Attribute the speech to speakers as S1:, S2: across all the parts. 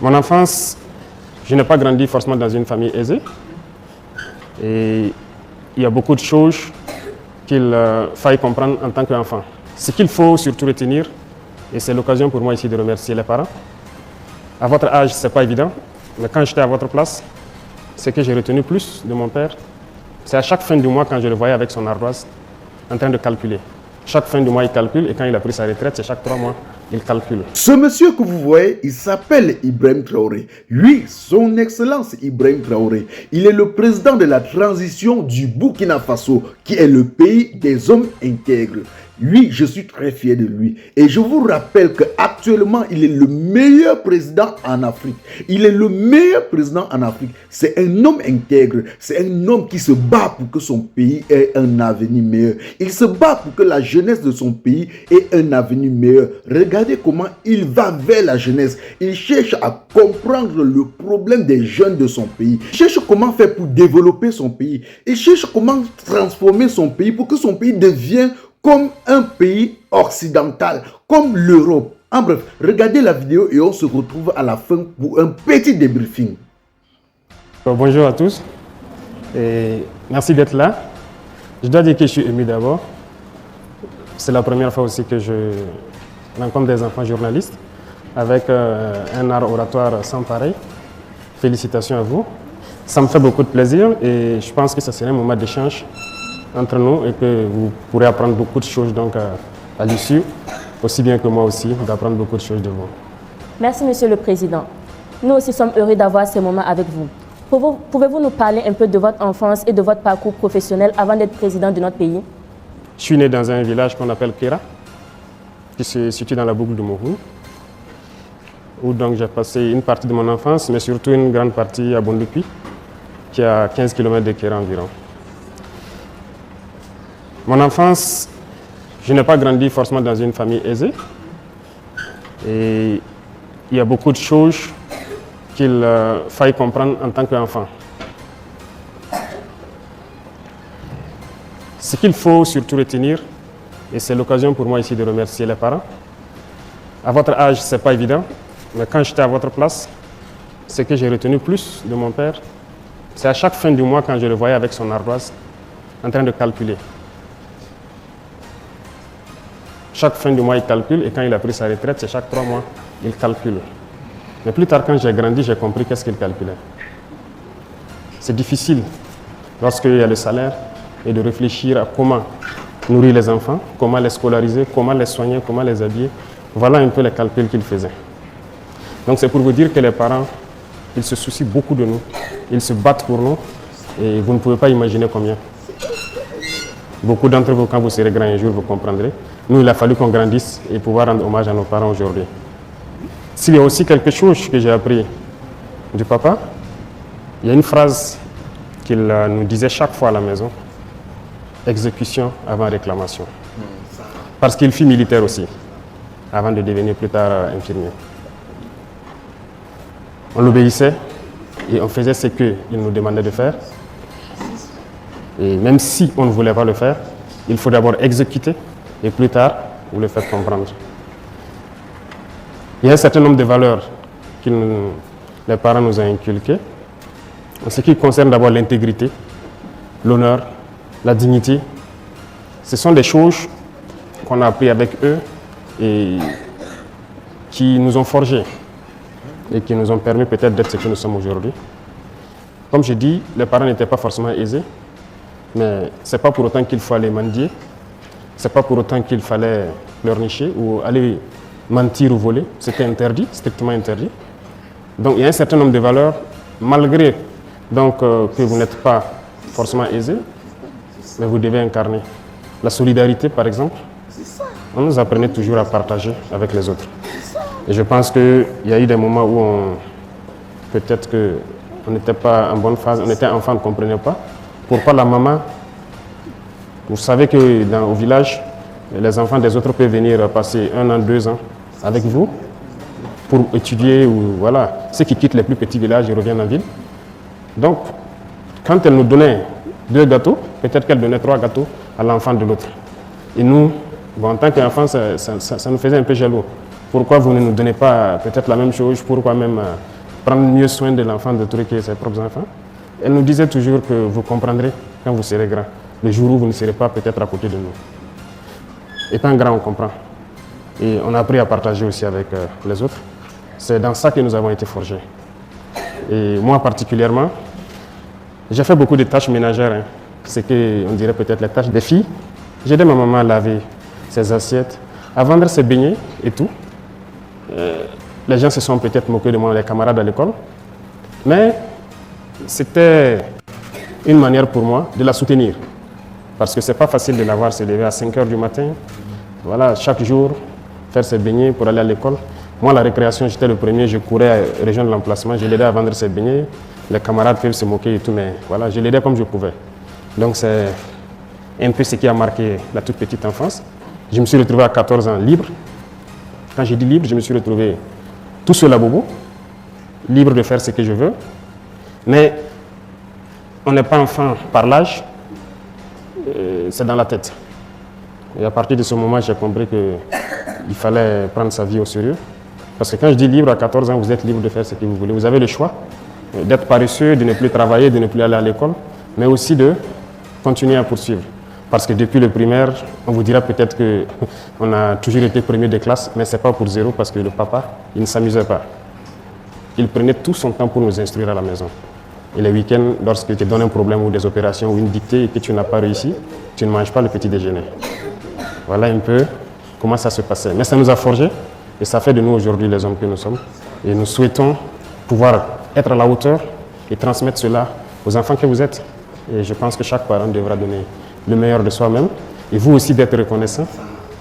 S1: Mon enfance, je n'ai pas grandi forcément dans une famille aisée. Et il y a beaucoup de choses qu'il faille comprendre en tant qu'enfant. Ce qu'il faut surtout retenir, et c'est l'occasion pour moi ici de remercier les parents. À votre âge, ce n'est pas évident, mais quand j'étais à votre place, ce que j'ai retenu plus de mon père, c'est à chaque fin du mois, quand je le voyais avec son ardoise, en train de calculer. Chaque fin du mois, il calcule, et quand il a pris sa retraite, c'est chaque 3 mois, il calcule.
S2: Ce monsieur que vous voyez, il s'appelle Ibrahim Traoré. Oui, son excellence Ibrahim Traoré. Il est le président de la transition du Burkina Faso, qui est le pays des hommes intègres. Oui, je suis très fier de lui. Et je vous rappelle qu'actuellement, il est le meilleur président en Afrique. Il est le meilleur président en Afrique. C'est un homme intègre. C'est un homme qui se bat pour que son pays ait un avenir meilleur. Il se bat pour que la jeunesse de son pays ait un avenir meilleur. Regardez comment il va vers la jeunesse. Il cherche à comprendre le problème des jeunes de son pays. Il cherche comment faire pour développer son pays. Il cherche comment transformer son pays pour que son pays devienne comme un pays occidental, comme l'Europe. En bref, regardez la vidéo et on se retrouve à la fin pour un petit débriefing.
S1: Bonjour à tous et merci d'être là. Je dois dire que je suis ému d'abord. C'est la première fois aussi que je rencontre des enfants journalistes avec un art oratoire sans pareil. Félicitations à vous. Ça me fait beaucoup de plaisir et je pense que ce serait un moment d'échange entre nous et que vous pourrez apprendre beaucoup de choses donc à l'issue, aussi bien que moi aussi, d'apprendre beaucoup de choses de vous.
S3: Merci Monsieur le Président. Nous aussi sommes heureux d'avoir ces moments avec vous. Pouvez-vous nous parler un peu de votre enfance et de votre parcours professionnel avant d'être président de notre pays?
S1: Je suis né dans un village qu'on appelle Kera, qui se situe dans la boucle de Mourou, où donc j'ai passé une partie de mon enfance, mais surtout une grande partie à Bondoupi, qui est à 15 km de Kera environ. Mon enfance, je n'ai pas grandi forcément dans une famille aisée. Et il y a beaucoup de choses qu'il faille comprendre en tant qu'enfant. Ce qu'il faut surtout retenir, et c'est l'occasion pour moi ici de remercier les parents. À votre âge, ce n'est pas évident, mais quand j'étais à votre place, ce que j'ai retenu plus de mon père, c'est à chaque fin du mois, quand je le voyais avec son ardoise, en train de calculer. Chaque fin du mois, il calcule et quand il a pris sa retraite, c'est chaque 3 mois, il calcule. Mais plus tard, quand j'ai grandi, j'ai compris qu'est-ce qu'il calculait. C'est difficile, lorsqu'il y a le salaire, et de réfléchir à comment nourrir les enfants, comment les scolariser, comment les soigner, comment les habiller. Voilà un peu les calculs qu'il faisait. Donc c'est pour vous dire que les parents, ils se soucient beaucoup de nous, ils se battent pour nous et vous ne pouvez pas imaginer combien. Beaucoup d'entre vous, quand vous serez grand un jour, vous comprendrez. Nous, il a fallu qu'on grandisse et pouvoir rendre hommage à nos parents aujourd'hui. S'il y a aussi quelque chose que j'ai appris du papa, il y a une phrase qu'il nous disait chaque fois à la maison. Exécution avant réclamation. Parce qu'il fut militaire aussi, avant de devenir plus tard infirmier. On l'obéissait et on faisait ce qu'il nous demandait de faire. Et même si on ne voulait pas le faire, il faut d'abord exécuter et plus tard, vous le faites comprendre. Il y a un certain nombre de valeurs que les parents nous ont inculquées. En ce qui concerne d'abord l'intégrité, l'honneur, la dignité. Ce sont des choses qu'on a appris avec eux et qui nous ont forgés et qui nous ont permis peut-être d'être ce que nous sommes aujourd'hui. Comme je dis, les parents n'étaient pas forcément aisés, mais ce n'est pas pour autant qu'il faut aller mendier. Ce n'est pas pour autant qu'il fallait pleurnicher ou aller mentir ou voler. C'était interdit, strictement interdit. Donc il y a un certain nombre de valeurs, malgré donc, que vous n'êtes pas forcément aisé, mais vous devez incarner. La solidarité, par exemple, on nous apprenait toujours à partager avec les autres. Et je pense qu'il y a eu des moments où peut-être qu'on n'était pas en bonne phase, on était enfant, on ne comprenait pas. Pourquoi la maman? Vous savez qu'au village, les enfants des autres peuvent venir passer 1 an, 2 ans avec vous pour étudier ou voilà. Ceux qui quittent les plus petits villages, ils reviennent en ville. Donc, quand elle nous donnait 2 gâteaux, peut-être qu'elle donnait 3 gâteaux à l'enfant de l'autre. Et nous, bon, en tant qu'enfants, ça nous faisait un peu jaloux. Pourquoi vous ne nous donnez pas peut-être la même chose? Pourquoi même prendre mieux soin de l'enfant de trucs et ses propres enfants? Elle nous disait toujours que vous comprendrez quand vous serez grand, le jour où vous ne serez pas peut-être à côté de nous. Étant grand, on comprend. Et on a appris à partager aussi avec les autres. C'est dans ça que nous avons été forgés. Et moi particulièrement, j'ai fait beaucoup de tâches ménagères. Hein. C'est qu'on dirait peut-être les tâches des filles. J'ai aidé ma maman à laver ses assiettes, à vendre ses beignets et tout. Les gens se sont peut-être moqués de moi, les camarades à l'école. Mais c'était une manière pour moi de la soutenir. Parce que ce n'est pas facile de la voir se lever à 5 h du matin. Voilà, chaque jour, faire ses beignets pour aller à l'école. Moi, la récréation, j'étais le premier, je courais à rejoindre l'emplacement, je l'aidais à vendre ses beignets. Les camarades peuvent se moquer et tout, mais voilà, je l'aidais comme je pouvais. Donc c'est un peu ce qui a marqué la toute petite enfance. Je me suis retrouvé à 14 ans libre. Quand j'ai dit libre, je me suis retrouvé tout seul à Bobo, libre de faire ce que je veux. Mais on n'est pas enfant par l'âge, c'est dans la tête. Et à partir de ce moment, j'ai compris qu'il fallait prendre sa vie au sérieux. Parce que quand je dis libre, à 14 ans, vous êtes libre de faire ce que vous voulez. Vous avez le choix d'être paresseux, de ne plus travailler, de ne plus aller à l'école, mais aussi de continuer à poursuivre. Parce que depuis le primaire, on vous dira peut-être qu'on a toujours été premier de classe, mais ce n'est pas pour zéro parce que le papa, il ne s'amusait pas. Il prenait tout son temps pour nous instruire à la maison. Et les week-ends, lorsque tu donnes un problème ou des opérations ou une dictée et que tu n'as pas réussi, tu ne manges pas le petit déjeuner. Voilà un peu comment ça se passait. Mais ça nous a forgés et ça fait de nous aujourd'hui les hommes que nous sommes. Et nous souhaitons pouvoir être à la hauteur et transmettre cela aux enfants que vous êtes. Et je pense que chaque parent devra donner le meilleur de soi-même. Et vous aussi d'être reconnaissant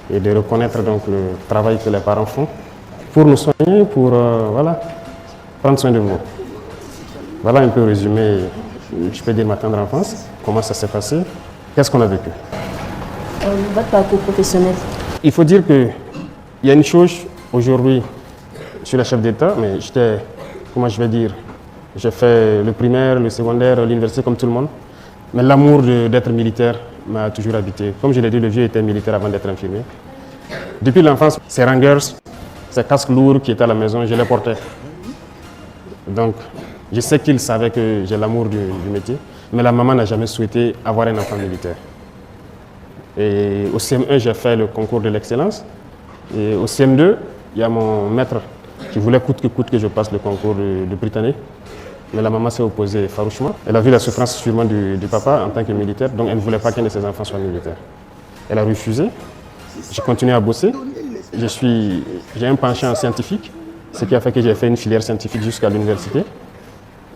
S1: et de reconnaître donc le travail que les parents font pour nous soigner, pour voilà, prendre soin de vous. Voilà un peu résumé, je peux dire ma tendre enfance, comment ça s'est passé, qu'est-ce qu'on a vécu.
S3: Votre parcours professionnel.
S1: Il faut dire qu'il y a une chose, aujourd'hui, je suis le chef d'État, mais j'étais, comment je vais dire, j'ai fait le primaire, le secondaire, l'université comme tout le monde. Mais l'amour d'être militaire m'a toujours habité. Comme je l'ai dit, le vieux était militaire avant d'être infirmier. Depuis l'enfance, ces rangers, ces casques lourds qui étaient à la maison, je les portais. Donc, je sais qu'il savait que j'ai l'amour du métier, mais la maman n'a jamais souhaité avoir un enfant militaire. Et au CM1, j'ai fait le concours de l'excellence. Et au CM2, il y a mon maître qui voulait coûte que je passe le concours de Britannique. Mais la maman s'est opposée farouchement. Elle a vu la souffrance sûrement du papa en tant que militaire, donc elle ne voulait pas qu'un de ses enfants soit militaire. Elle a refusé. J'ai continué à bosser. J'ai un penchant scientifique, ce qui a fait que j'ai fait une filière scientifique jusqu'à l'université,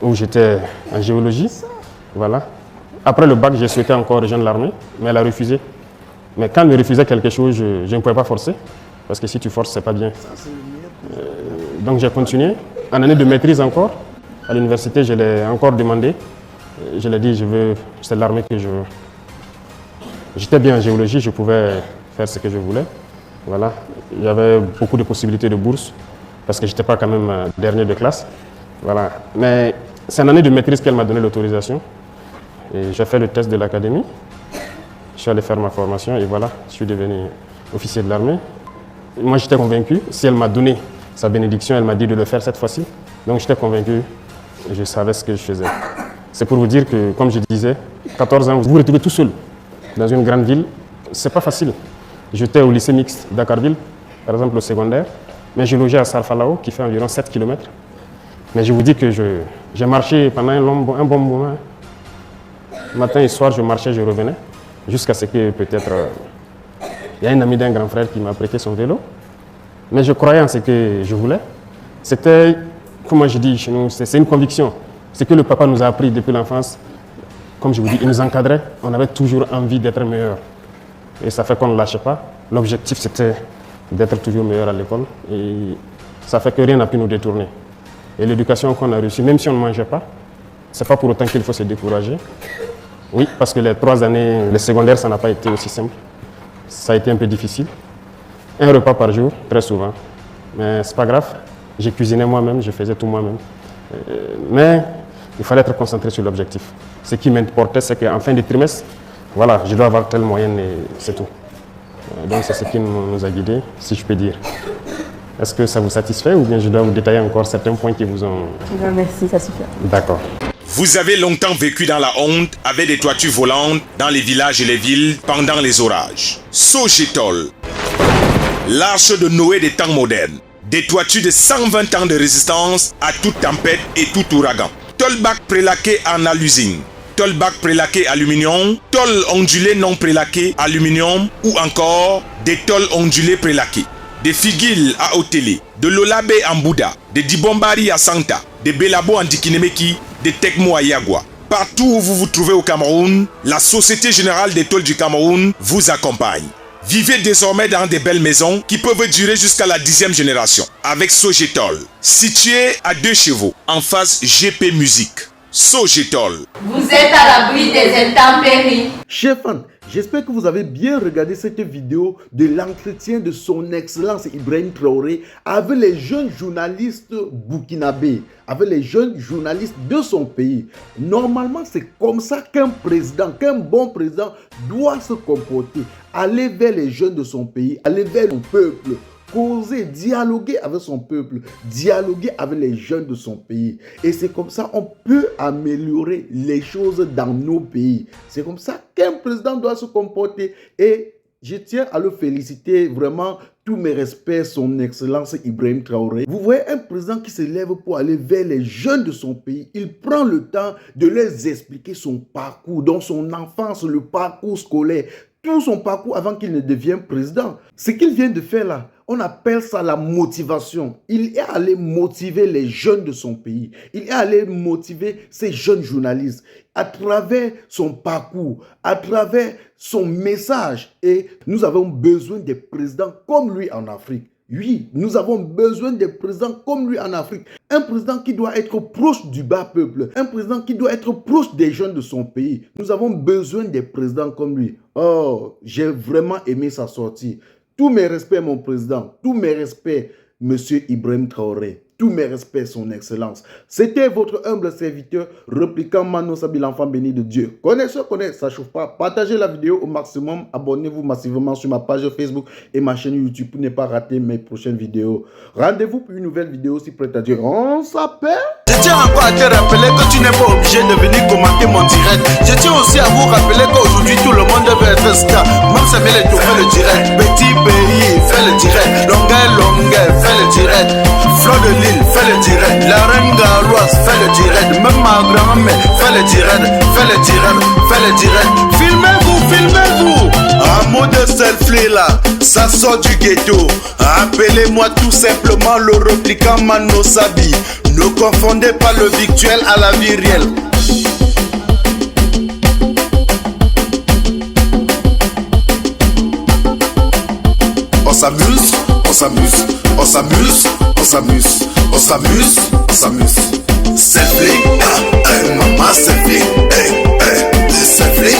S1: où j'étais en géologie. Voilà. Après le bac, j'ai souhaité encore rejoindre l'armée, mais elle a refusé. Mais quand elle me refusait quelque chose, je ne pouvais pas forcer, parce que si tu forces, ce n'est pas bien. Donc j'ai continué. En année de maîtrise encore, à l'université, je l'ai encore demandé. Je l'ai dit, c'est l'armée que je veux. J'étais bien en géologie, je pouvais faire ce que je voulais. Voilà. Il y avait beaucoup de possibilités de bourse, parce que je n'étais pas quand même dernier de classe. Voilà. Mais c'est en année de maîtrise qu'elle m'a donné l'autorisation. Et j'ai fait le test de l'académie. Je suis allé faire ma formation et voilà, je suis devenu officier de l'armée. Moi, j'étais convaincu. Si elle m'a donné sa bénédiction, elle m'a dit de le faire cette fois-ci. Donc, j'étais convaincu et je savais ce que je faisais. C'est pour vous dire que, comme je disais, 14 ans, vous vous retrouvez tout seul dans une grande ville. Ce n'est pas facile. J'étais au lycée mixte d'Akarville, par exemple au secondaire, mais je logeais à Sarfalao, qui fait environ 7 km. Mais je vous dis que j'ai marché pendant un bon moment. Matin et soir, je marchais, je revenais, jusqu'à ce que peut-être il y a un ami d'un grand frère qui m'a prêté son vélo. Mais je croyais en ce que je voulais. C'était, comme je dis chez nous, c'est une conviction. Ce que le papa nous a appris depuis l'enfance, comme je vous dis, il nous encadrait. On avait toujours envie d'être meilleur. Et ça fait qu'on ne lâchait pas. L'objectif, c'était d'être toujours meilleur à l'école. Et ça fait que rien n'a pu nous détourner. Et l'éducation qu'on a reçue, même si on ne mangeait pas, ce n'est pas pour autant qu'il faut se décourager. Oui, parce que les 3 années, le secondaire, ça n'a pas été aussi simple. Ça a été un peu difficile. Un repas par jour, très souvent. Mais ce n'est pas grave. J'ai cuisiné moi-même, je faisais tout moi-même. Mais il fallait être concentré sur l'objectif. Ce qui m'importait, c'est qu'en fin de trimestre, voilà, je dois avoir telle moyenne et c'est tout. Donc c'est ce qui nous a guidés, si je peux dire. Est-ce que ça vous satisfait ou bien je dois vous détailler encore certains points qui vous ont...
S3: Non, merci, ça suffit.
S1: D'accord.
S4: Vous avez longtemps vécu dans la honte avec des toitures volantes dans les villages et les villes pendant les orages. Sogetol, l'arche de Noé des temps modernes. Des toitures de 120 ans de résistance à toute tempête et tout ouragan. Tolbac prélaqué en alusine. Tolbac prélaqué aluminium. Tol ondulé non prélaqué aluminium. Ou encore des tôles ondulés prélaqués. Des figuilles à Otélé. De l'Olabé en Bouddha. Des Dibombari à Santa. Des Belabo en Dikinemeki. Des Tekmo à Yagua. Partout où vous vous trouvez au Cameroun, la Société Générale des Tôles du Cameroun vous accompagne. Vivez désormais dans des belles maisons qui peuvent durer jusqu'à la 10e génération. Avec Sogetol, situé à 2 chevaux, en face GP Musique. Sogetol.
S5: Vous êtes à l'abri des intempéries.
S2: Chers fans, j'espère que vous avez bien regardé cette vidéo de l'entretien de son Excellence Ibrahim Traoré avec les jeunes journalistes burkinabés, avec les jeunes journalistes de son pays. Normalement, c'est comme ça qu'un président, qu'un bon président doit se comporter. Aller vers les jeunes de son pays, aller vers le peuple. Causer, dialoguer avec son peuple, dialoguer avec les jeunes de son pays. Et c'est comme ça qu'on peut améliorer les choses dans nos pays. C'est comme ça qu'un président doit se comporter. Et je tiens à le féliciter vraiment. Tous mes respects, son Excellence Ibrahim Traoré. Vous voyez un président qui se lève pour aller vers les jeunes de son pays. Il prend le temps de leur expliquer son parcours, dans son enfance, le parcours scolaire, tout son parcours avant qu'il ne devienne président. Ce qu'il vient de faire là, on appelle ça la motivation. Il est allé motiver les jeunes de son pays. Il est allé motiver ces jeunes journalistes à travers son parcours, à travers son message. Et nous avons besoin des présidents comme lui en Afrique. Oui, nous avons besoin des présidents comme lui en Afrique. Un président qui doit être proche du bas peuple. Un président qui doit être proche des jeunes de son pays. Nous avons besoin des présidents comme lui. Oh, j'ai vraiment aimé sa sortie. Tous mes respects, mon président. Tous mes respects, monsieur Ibrahim Traoré. Tous mes respects, son excellence. C'était votre humble serviteur, répliquant Mano Sabi, l'enfant béni de Dieu. Connaissez, ça chauffe pas. Partagez la vidéo au maximum. Abonnez-vous massivement sur ma page Facebook et ma chaîne YouTube pour ne pas rater mes prochaines vidéos. Rendez-vous pour une nouvelle vidéo si prête à dire. On s'appelle.
S6: Je tiens encore à te rappeler que tu n'es pas obligé de venir commenter mon direct. Je tiens aussi à vous rappeler qu'aujourd'hui tout le monde veut être star. Même Samuel Eto'o fait le direct. Petit pays fait le direct. Longueur fait le direct. Flo de Lille fait le direct. La reine Galoise fait le direct. Même ma grand-mère fait le direct. Fait le direct. Fait le direct. Filmez-vous, filmez-vous. Un mot de selfie là, ça sort du ghetto. Appelez-moi tout simplement le répliquant Mano Sabi. Ne confondez pas le virtuel à la vie réelle. On s'amuse, on s'amuse, on s'amuse, on s'amuse, on s'amuse, on s'amuse. Selfie, maman selfie, selfie.